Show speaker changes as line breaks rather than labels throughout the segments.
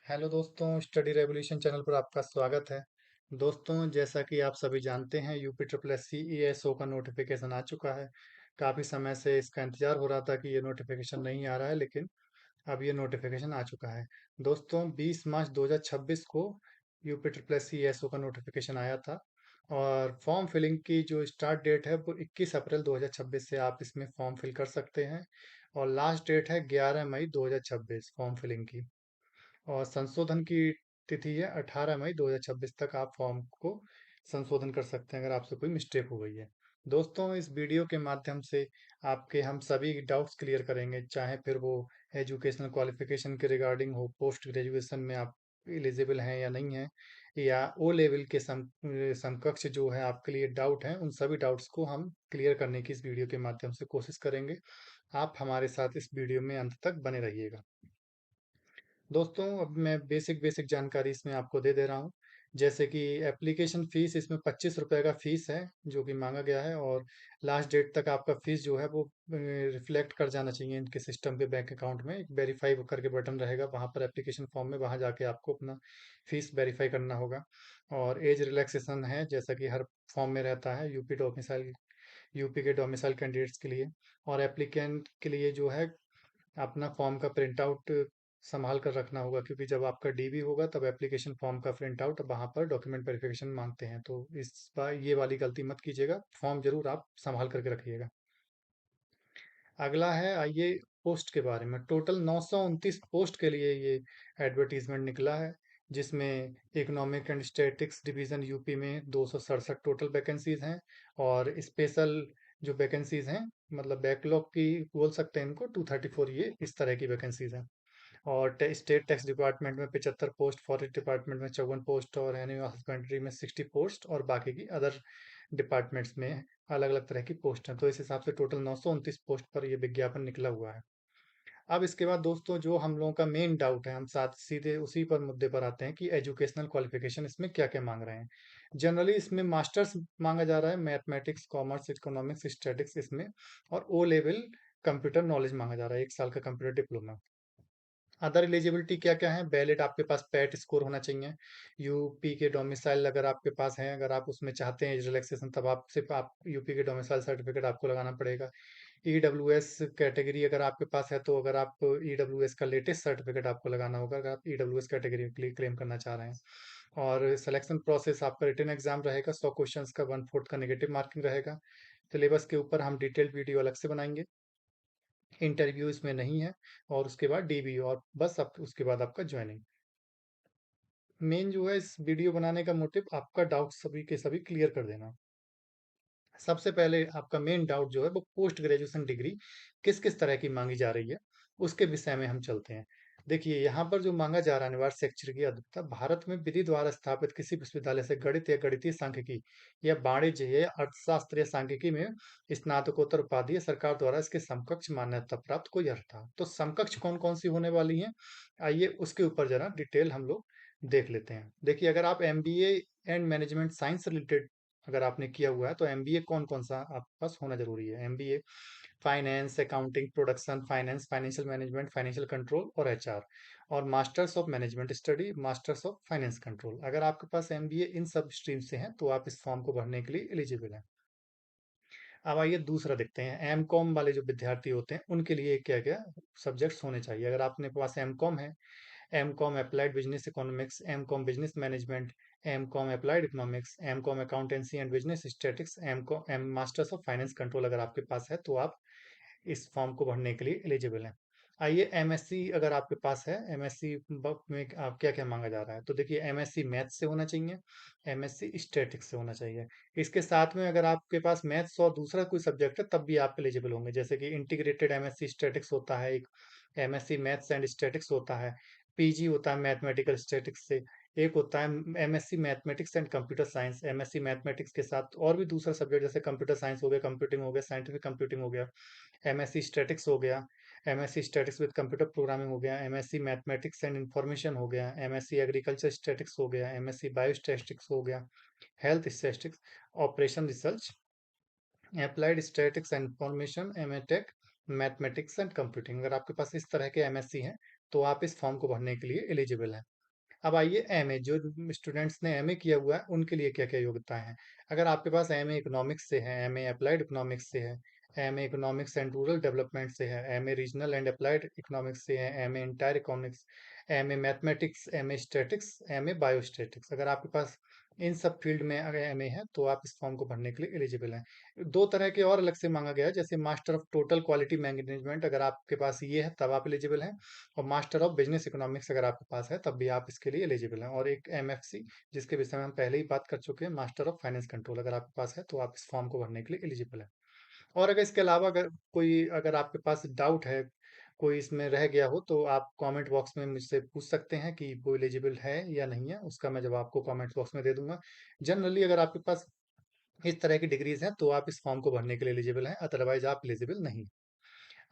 Hello दोस्तों, study revolution channel पर आपका स्वागत है। दोस्तों, जैसा कि आप सभी जानते हैं, UP triple S C ESO का नोटिफिकेशन आ चुका है। काफ़ी समय से इसका इंतज़ार हो रहा था कि ये नोटिफिकेशन नहीं आ रहा है, लेकिन अब ये नोटिफिकेशन आ चुका है। दोस्तों, 20 मार्च 2026 को UP triple S C ESO का नोटिफिकेशन आया था और फॉर्म फिलिंग की जो स्टार्ट डेट है वो 21 अप्रैल 2026 से आप इसमें फॉर्म फिल कर सकते हैं और लास्ट डेट है 11 मई 2026 फॉर्म फिलिंग की। और संशोधन की तिथि है 18 मई 2026 तक आप फॉर्म को संशोधन कर सकते हैं अगर आपसे कोई मिस्टेक हो गई है। दोस्तों, इस वीडियो के माध्यम से आपके हम सभी डाउट्स क्लियर करेंगे, चाहे फिर वो एजुकेशनल क्वालिफिकेशन के रिगार्डिंग हो, पोस्ट ग्रेजुएशन में आप एलिजिबल हैं या नहीं हैं, या ओ लेवल के समकक्ष जो है आपके लिए डाउट हैं, उन सभी डाउट्स को हम क्लियर करने की इस वीडियो के माध्यम से कोशिश करेंगे। आप हमारे साथ इस वीडियो में अंत तक बने रहिएगा। दोस्तों, अब मैं बेसिक बेसिक जानकारी इसमें आपको दे दे रहा हूँ। जैसे कि एप्लीकेशन फ़ीस इसमें 25 रुपये का फ़ीस है जो कि मांगा गया है, और लास्ट डेट तक आपका फ़ीस जो है वो रिफ्लेक्ट कर जाना चाहिए इनके सिस्टम पे, बैंक अकाउंट में एक वेरीफाई करके बटन रहेगा वहाँ पर एप्लीकेशन फॉर्म में, वहाँ जाके आपको अपना फ़ीस वेरीफाई करना होगा। और एज रिलैक्सेशन है जैसा कि हर फॉर्म में रहता है यूपी के डोमिसाइल कैंडिडेट्स के लिए। और एप्लीकेंट के लिए जो है अपना फॉर्म का प्रिंट आउट संभाल कर रखना होगा, क्योंकि जब आपका डीबी होगा तब एप्लीकेशन फॉर्म का प्रिंट आउट वहाँ पर डॉक्यूमेंट वेरिफिकेशन मांगते हैं, तो इस बार ये वाली गलती मत कीजिएगा, फॉर्म जरूर आप संभाल करके रखिएगा। अगला है, आइए पोस्ट के बारे में। टोटल 929 पोस्ट के लिए ये एडवर्टीजमेंट निकला है, जिसमें economic and statics division UP में 267 टोटल वैकेंसीज हैं। और स्पेशल जो वैकेंसीज हैं, मतलब बैकलॉग की बोल सकते हैं इनको, 234 ये इस तरह की वैकेंसीज हैं। और स्टेट टैक्स डिपार्टमेंट में 75 पोस्ट, फॉरेस्ट डिपार्टमेंट में 54 पोस्ट, और एनिमल हस्बेंड्री में 60 पोस्ट, और बाकी की अदर डिपार्टमेंट्स में अलग अलग तरह की पोस्ट हैं। तो इस हिसाब से टोटल 929 पोस्ट पर यह विज्ञापन निकला हुआ है। अब इसके बाद दोस्तों, जो हम लोगों का मेन डाउट है, हम साथ सीधे उसी पर मुद्दे पर आते हैं कि एजुकेशनल क्वालिफिकेशन इसमें क्या क्या मांग रहे हैं। जनरली इसमें मास्टर्स मांगा जा रहा है, मैथमेटिक्स, कॉमर्स, इकोनॉमिक्स, स्टैटिक्स इसमें। और ओ लेवल कंप्यूटर नॉलेज मांगा जा रहा है, 1 साल का कंप्यूटर डिप्लोमा। अदर एलिजिबिलिटी क्या क्या है? वैलिड आपके पास पैट स्कोर होना चाहिए। यूपी के डोमिसाइल अगर आपके पास है, अगर आप उसमें चाहते हैं रिलैक्सेशन, तब आप सिर्फ आप यूपी के डोमिसाइल सर्टिफिकेट आपको लगाना पड़ेगा। ईडब्ल्यूएस कैटेगरी अगर आपके पास है, तो अगर आप ईडब्ल्यूएस का लेटेस्ट सर्टिफिकेट आपको लगाना होगा अगर आप ईडब्ल्यूएस कैटेगरी के लिए क्लेम करना चाह रहे हैं। और सिलेक्शन प्रोसेस, आपका रिटन एग्जाम रहेगा, 100 क्वेश्चंस का 1/4 का नेगेटिव मार्किंग रहेगा। सिलेबस के ऊपर हम डिटेल्ड वीडियो अलग से बनाएंगे। इंटरव्यू इसमें नहीं है। और उसके बाद डीबी, और बस आप उसके बाद आपका ज्वाइनिंग। मेन जो है इस वीडियो बनाने का मोटिव आपका डाउट सभी के सभी क्लियर कर देना। सबसे पहले आपका मेन डाउट जो है वो पोस्ट ग्रेजुएशन डिग्री किस किस तरह की मांगी जा रही है, उसके विषय में हम चलते हैं। देखिए, यहाँ पर जो मांगा जा रहा है, अनिवार्य शैक्षिक योग्यता, भारत में विधि द्वारा स्थापित किसी विश्वविद्यालय से गणित या गणितीय सांख्यिकी या वाणिज्य या अर्थशास्त्र या सांख्यिकी में स्नातकोत्तर उपाधि या सरकार द्वारा इसके समकक्ष मान्यता प्राप्त कोई अर्हता। तो समकक्ष कौन कौन सी होने वाली हैं, आइए उसके ऊपर जरा डिटेल हम लोग देख लेते हैं। देखिए, अगर आप MBA and management science related अगर आपने किया हुआ है, तो एमबीए कौन कौन सा आपके पास होना जरूरी है? MBA finance, accounting, production finance, financial management, financial control और एचआर। और masters of management study, masters of finance control. अगर आपके पास एमबीए इन सब स्ट्रीम से हैं, तो आप इस फॉर्म को भरने के लिए एलिजिबल हैं। अब आइए दूसरा देखते हैं, एम कॉम वाले जो विद्यार्थी होते हैं उनके लिए क्या क्या सब्जेक्ट्स होने चाहिए। अगर आपने पास एम कॉम है, M com applied business economics, M com business management, M com applied economics, M com accountancy and business statics, M com M masters of finance control अगर आपके पास है, तो आप इस फॉर्म को भरने के लिए एलिजिबल हैं। आइए, एमएससी अगर आपके पास है, एमएससी में आप क्या क्या मांगा जा रहा है, तो देखिए, एमएससी मैथ्स से होना चाहिए, एमएससी स्टैटिक्स से होना चाहिए। इसके साथ में अगर आपके पास मैथ्स और दूसरा कोई सब्जेक्ट है, तब भी आप एलिजिबल होंगे। जैसे कि इंटीग्रेटेड एमएससी स्टैटिक्स होता है एक, एमएससी मैथ्स एंड स्टैटिक्स होता है, पीजी होता है मैथमेटिकल स्टैटिक्स से, एक होता है MSc mathematics and computer science. MSc mathematics के साथ और भी दूसरा सब्जेक्ट जैसे कंप्यूटर साइंस हो गया, कंप्यूटिंग हो गया, साइंटिफिक कंप्यूटिंग हो गया, एमएससी स्टैटिक्स हो गया, MSc statics with computer programming हो गया, एमएससी मैथमेटिक्स एंड इंफॉर्मेशन हो गया, एमएससी एग्रीकल्चर स्टैटिक्स हो गया, एमएससी बायोस्टैटिक्स हो गया, health statistics, operation research, applied statistics and information, MTech, mathematics and computing. अगर आपके पास इस तरह के एमएससी हैं, तो आप इस फॉर्म को भरने के लिए एलिजिबल हैं। अब आइए एमए, जो स्टूडेंट्स ने एमए किया हुआ है उनके लिए क्या क्या योग्यताएं हैं। अगर आपके पास एमए इकोनॉमिक्स से है, एमए अप्लाइड इकोनॉमिक्स से है, MA economics and rural development से है, MA regional and applied economics से है, MA entire economics, MA mathematics, MA statics, MA biostatics, अगर आपके पास इन सब फील्ड में अगर एमए है तो आप इस फॉर्म को भरने के लिए एलिजिबल हैं। दो तरह के और अलग से मांगा गया है, जैसे master of total quality management, अगर आपके पास ये है तब आप एलिजिबल हैं, और मास्टर ऑफ बिजनेस इकोनॉमिक्स अगर आपके पास है तब भी आप इसके लिए एलिजिबल हैं, और एक एमएफसी जिसके विषय में हम पहले ही बात कर चुके हैं, मास्टर ऑफ फाइनेंस कंट्रोल, अगर आपके पास है तो आप इस फॉर्म को भरने के लिए एलिजिबल है। और अगर इसके अलावा अगर आपके पास डाउट है, कोई इसमें रह गया हो, तो आप कमेंट बॉक्स में मुझसे पूछ सकते हैं कि वो एलिजिबल है या नहीं है, उसका मैं जवाब आपको कमेंट बॉक्स में दे दूंगा। जनरली अगर आपके पास इस तरह की डिग्रीज हैं तो आप इस फॉर्म को भरने के लिए एलिजिबल हैं, अदरवाइज आप एलिजिबल नहीं।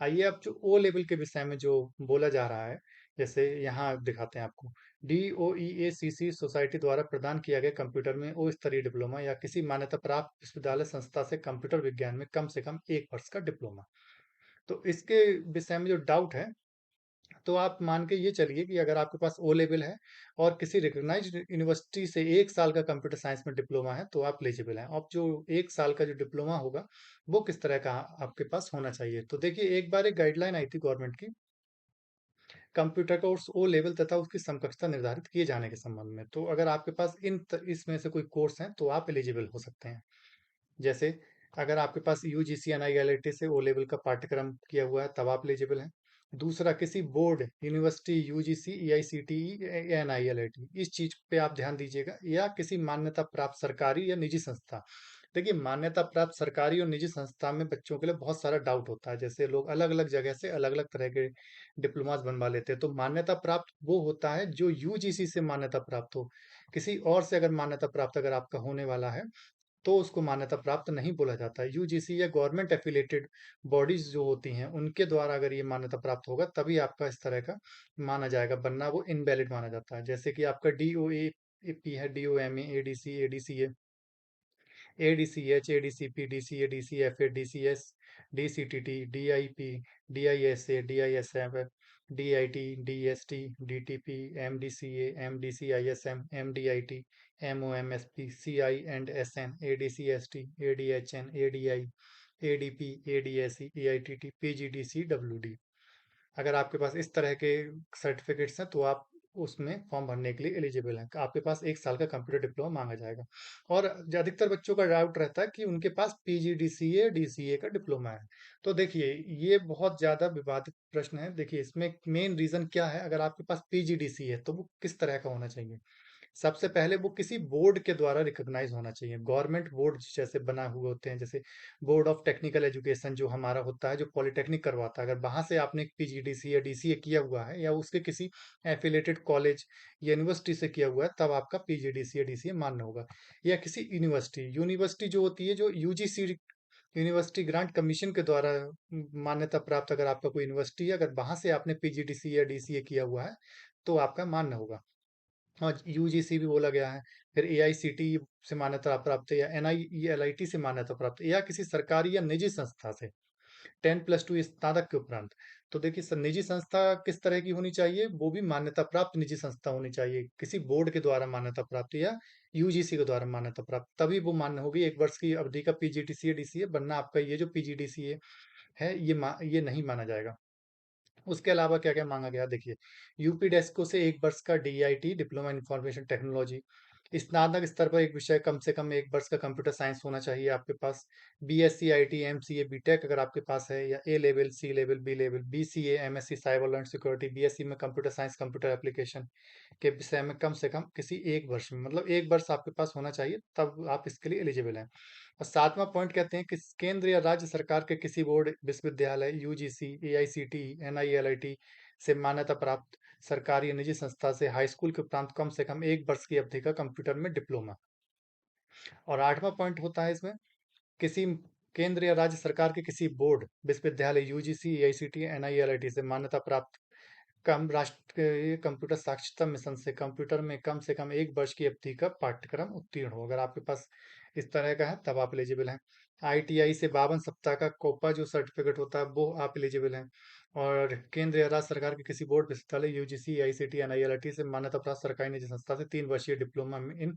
आइए अब जो ओ लेवल के विषय में जो बोला जा रहा है, जैसे यहाँ दिखाते हैं आपको। DOEACC सोसाइटी द्वारा प्रदान किया गया कंप्यूटर में ओ स्तरीय डिप्लोमा या किसी मान्यता प्राप्त विश्वविद्यालय संस्था से कंप्यूटर विज्ञान में कम से कम 1 वर्ष का डिप्लोमा। तो इसके विषय में जो डाउट है, तो आप मान के ये चलिए कि अगर आपके पास ओ लेवल है और किसी रिकॉग्नाइज्ड यूनिवर्सिटी से 1 साल का कंप्यूटर साइंस में डिप्लोमा है तो आप एलिजिबल हैं। अब जो 1 साल का जो डिप्लोमा होगा वो किस तरह का आपके पास होना चाहिए, तो देखिए एक बार एक गाइडलाइन आई थी गवर्नमेंट की कंप्यूटर कोर्स ओ लेवल तथा उसकी समकक्षता निर्धारित किए जाने के संबंध में। तो अगर आपके पास इसमें से कोई कोर्स है तो आप एलिजिबल हो सकते हैं। जैसे अगर आपके पास यूजीसी एनआईएलटी से ओ लेवल का पाठ्यक्रम किया हुआ है तब आप एलिजिबल हैं। दूसरा, किसी बोर्ड, यूनिवर्सिटी, यूजीसी, एआईसीटीई, एनआईएलटी, इस चीज पे आप ध्यान दीजिएगा, या किसी मान्यता प्राप्त सरकारी या निजी संस्था। देखिए मान्यता प्राप्त सरकारी और निजी संस्था में बच्चों के लिए बहुत सारा डाउट होता है, जैसे लोग अलग अलग जगह से अलग अलग तरह के डिप्लोमास बनवा लेते हैं। तो मान्यता प्राप्त वो होता है जो यूजीसी से मान्यता प्राप्त हो। किसी और से अगर मान्यता प्राप्त अगर आपका होने वाला है तो उसको मान्यता प्राप्त नहीं बोला जाता है। यूजीसी या गवर्नमेंट एफिलेटेड बॉडीज जो होती हैं उनके द्वारा अगर ये मान्यता प्राप्त होगा तभी आपका इस तरह का माना जाएगा, वरना वो इनवैलिड माना जाता है। जैसे कि आपका DOAP है, DOMA, ADC, ADCA, ADCH, ADCP, DCA, DCFA, DCS, DCTT, DIP, DISA, DISF, DIT, DST, DTP, MDCA, MDCISM, MDIT, MOMSP, CI and SN, ADCST, ADHN, ADI, ADP, ADSE, AITT, PGDC, WD। अगर आपके पास इस तरह के certificates हैं तो आप उसमें form भरने के लिए एलिजिबल हैं। आपके पास 1 साल का कंप्यूटर डिप्लोमा मांगा जाएगा। और अधिकतर बच्चों का डाउट रहता है कि उनके पास PGDCA DCA का डिप्लोमा है। तो देखिए ये बहुत ज़्यादा विवादित प्रश्न है। देखिए इसमें मेन रीज़न क्या है, अगर आपके पास PGDCA है तो वो किस तरह का होना चाहिए। सबसे पहले वो किसी बोर्ड के द्वारा रिकॉग्नाइज होना चाहिए, गवर्नमेंट बोर्ड जैसे बना हुए होते हैं, जैसे बोर्ड ऑफ टेक्निकल एजुकेशन जो हमारा होता है, जो पॉलिटेक्निक करवाता है, अगर वहां से आपने एक PGDC या DCA किया हुआ है या उसके किसी एफिलेटेड कॉलेज या यूनिवर्सिटी से किया हुआ है तब आपका PGDC या DCA मान्य होगा। या किसी यूनिवर्सिटी यूनिवर्सिटी जो होती है, जो यूजीसी यूनिवर्सिटी ग्रांट कमीशन के द्वारा मान्यता प्राप्त, अगर आपका कोई यूनिवर्सिटी है, अगर वहां से आपने PGDC या DCA किया हुआ है तो आपका मान्य होगा। और यूजीसी भी बोला गया है। फिर AICTE से मान्यता प्राप्त है, या NIELIT से मान्यता प्राप्त है, या किसी सरकारी या निजी संस्था से 10+2 स्नातक के उपरांत। तो देखिए निजी संस्था किस तरह की होनी चाहिए, वो भी मान्यता प्राप्त निजी संस्था होनी चाहिए, किसी बोर्ड के द्वारा मान्यता प्राप्त या यूजीसी के द्वारा मान्यता प्राप्त, तभी वो मान्य होगी 1 वर्ष की अवधि का PGDCA DCA, वरना आपका ये जो PGDCA है ये नहीं माना जाएगा। उसके अलावा क्या क्या मांगा गया, देखिए यूपी डेस्को से 1 वर्ष का DIT, डिप्लोमा इंफॉर्मेशन टेक्नोलॉजी। स्नातक स्तर पर एक विषय कम से कम 1 वर्ष का कंप्यूटर साइंस होना चाहिए आपके पास। BSc IT MCA BTech अगर आपके पास है, या A level, C level, B level, BCA MSc cyber and security, BSc में कंप्यूटर साइंस कंप्यूटर एप्लीकेशन के विषय में कम से कम किसी 1 वर्ष में, मतलब 1 वर्ष आपके पास होना चाहिए तब आप इसके लिए एलिजिबल हैं। और सातवां पॉइंट कहते हैं कि केंद्र या राज्य सरकार के किसी बोर्ड, विश्वविद्यालय, यूजीसी, AICTE, NIELIT से मान्यता प्राप्त सरकारी या निजी संस्था से हाई स्कूल के उपरांत कम से कम 1 वर्ष की अवधि का कंप्यूटर में डिप्लोमा। और आठवां पॉइंट होता है इसमें, किसी केंद्र या राज्य सरकार के किसी बोर्ड, विश्वविद्यालय, यूजीसी, AICTE, NIELIT से मान्यता प्राप्त कम राष्ट्रीय कंप्यूटर साक्षरता मिशन से कंप्यूटर में कम से कम 1 वर्ष की अवधि का पाठ्यक्रम उत्तीर्ण हो। अगर आपके पास इस तरह का है तब आप एलिजिबल हैं। आईटीआई से 52 सप्ताह का कोपा जो सर्टिफिकेट होता है वो आप एलिजिबल हैं। और केंद्र या राज्य सरकार के किसी बोर्ड विश्वविद्यालय यूजीसी आईसीटी एनआईएलटी से मान्यता प्राप्त सरकारी निजी संस्था से 3 वर्षीय diploma in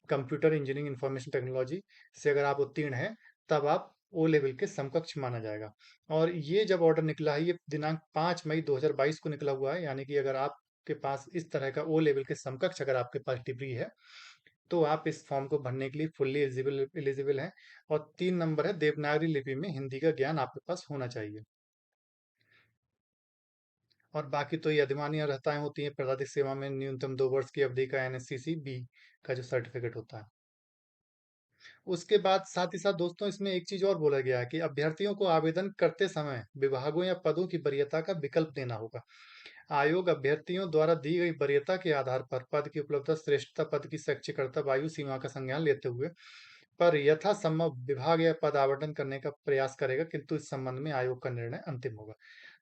computer engineering information technology से अगर आप उत्तीर्ण हैं तब आप ओ लेवल के समकक्ष माना जाएगा। और ये जब ऑर्डर निकला है, ये दिनांक 5 मई 2022 को निकला हुआ है, यानी कि अगर आपके पास इस तरह का ओ लेवल के समकक्ष अगर आपके पास डिग्री है तो आप इस फॉर्म को भरने के लिए फुल्ली एलिजिबल एलिजिबल हैं। और 3 नंबर है, देवनागरी लिपि में हिंदी का ज्ञान आपके पास होना चाहिए। और बाकी तो ये अधिमान्य रहताएं होती हैं, पदाधिक सेवा में न्यूनतम 2 वर्ष की अवधि का एनएससीसी बी का जो सर्टिफिकेट होता है। उसके बाद साथ ही साथ दोस्तों इसमें एक चीज और बोला गया है कि अभ्यर्थियों को आवेदन करते समय विभागों या पदों की वरीयता का विकल्प देना होगा। आयोग अभ्यर्थियों द्वारा दी गई वरीयता के आधार पर पद की उपलब्धता, श्रेष्ठता, पद की शैक्षिकता, आयु सीमा का संज्ञान लेते हुए पर यथासंभव विभाग या पद आवंटन करने का प्रयास करेगा, किंतु इस संबंध में आयोग का निर्णय अंतिम होगा।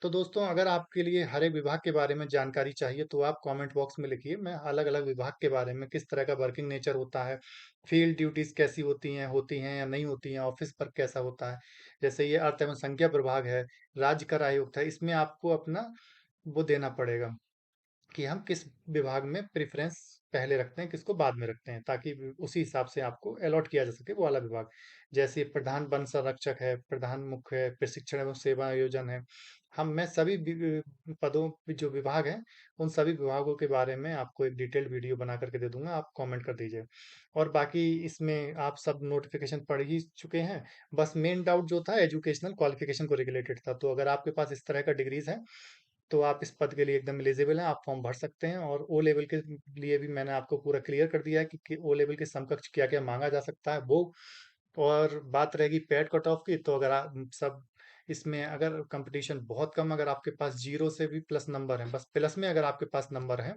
तो दोस्तों अगर आपके लिए हर एक विभाग के बारे में जानकारी चाहिए तो आप कमेंट बॉक्स में लिखिए, मैं अलग अलग विभाग के बारे में, किस तरह का वर्किंग नेचर होता है, फील्ड ड्यूटीज कैसी होती हैं या नहीं होती हैं, ऑफिस पर कैसा होता है, जैसे ये अर्थ एवं संख्या प्रभाग है, राज्य कर आयुक्त है, इसमें आपको अपना वो देना पड़ेगा कि हम किस विभाग में प्रेफरेंस पहले रखते हैं, किसको बाद में रखते हैं, ताकि उसी हिसाब से आपको अलॉट किया जा सके वो वाला विभाग। जैसे प्रधान वन संरक्षक है, प्रधान मुख्य है, प्रशिक्षण एवं सेवा आयोजन है। हम मैं सभी पदों जो विभाग हैं उन सभी विभागों के बारे में आपको एक डिटेल्ड वीडियो बना करके दे दूंगा, आप कमेंट कर दीजिए। और बाकी इसमें आप सब नोटिफिकेशन पढ़ ही चुके हैं। बस मेन डाउट जो था एजुकेशनल क्वालिफिकेशन को रिलेटेड था, तो अगर आपके पास इस तरह का डिग्रीज है तो आप इस पद के लिए एकदम एलिजिबल हैं, आप फॉर्म भर सकते हैं। और ओ लेवल के लिए भी मैंने आपको पूरा क्लियर कर दिया है कि ओ लेवल के समकक्ष क्या क्या मांगा जा सकता है वो। और बात रहेगी पैड कट ऑफ की, तो अगर आप सब इसमें अगर कंपटीशन बहुत कम, अगर आपके पास जीरो से भी प्लस नंबर है, बस प्लस में अगर आपके पास नंबर है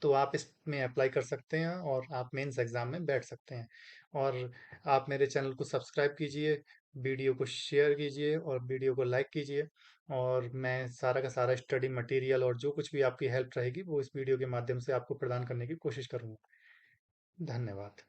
तो आप इसमें अप्लाई कर सकते हैं और आप मेंस एग्जाम में बैठ सकते हैं। और आप मेरे चैनल को सब्सक्राइब कीजिए, वीडियो को शेयर कीजिए और वीडियो को लाइक कीजिए। और मैं सारा का सारा स्टडी मटेरियल और जो कुछ भी आपकी हेल्प रहेगी वो इस वीडियो के माध्यम से आपको प्रदान करने की कोशिश करूंगा। धन्यवाद।